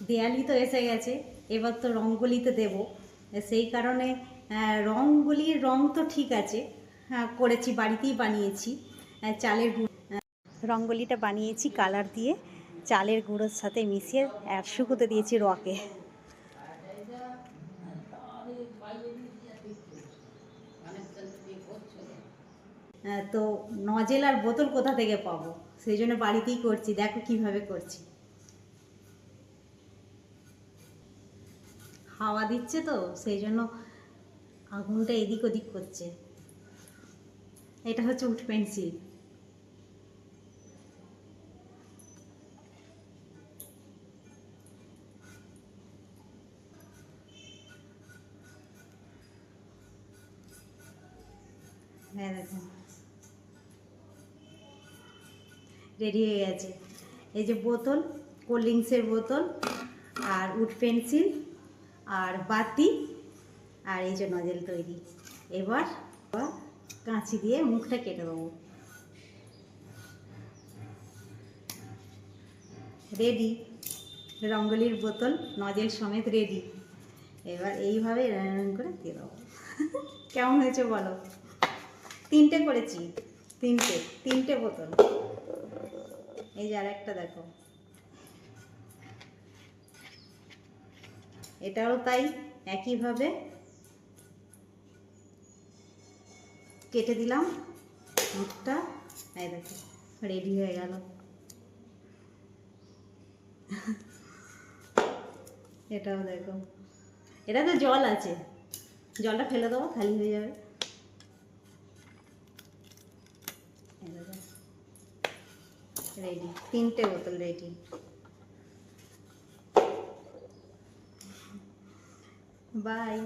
দেয়ালি তো এসে গেছে, এবার তো রঙ্গোলিতে দেব, সেই কারণে রঙ্গোলির রং তো ঠিক আছে, হ্যাঁ করেছি, বাড়িতেই বানিয়েছি। চালের গুঁড়ো রঙ্গোলিটা বানিয়েছি কালার দিয়ে, চালের গুঁড়োর সাথে মিশিয়ে আর শুকোতে দিয়েছি রকে। তো নজেল আর বোতল কোথা থেকে পাবো, সেই জন্য বাড়িতেই করছি। দেখো কিভাবে করছি। হাওয়া দিচ্ছে তো সেই জন্য আগুনটা এদিক ওদিক করছে। এটা হচ্ছে উড পেন্সিল। হ্যাঁ দেখো রেডি হয়ে গেছে। এই যে বোতল, কোল্ড ড্রিঙ্কসের বোতল, আর উড পেন্সিল, আর বাতি, আর এই যে নজেল তৈরি। এবার কাঁচি দিয়ে মুখটা কেটে দেবো। রেডি, রঙ্গোলির বোতল নজেল সমেত রেডি। এবার এইভাবে এরকম করে দিয়ে দেবো। কেমন হয়েছে বলো? তিনটে করেছি, তিনটে বোতল। এই যে আর একটা দেখো, এটাও তাই, একইভাবে কেটে দিলাম মুখটা। এই দেখো রেডি হয়ে গেল। এটাও দেখো, এটা তো জল আছে, জলটা ফেলে দেবো, খালি হয়ে যাবে। রেডি, তিনটে বোতল রেডি। বাই।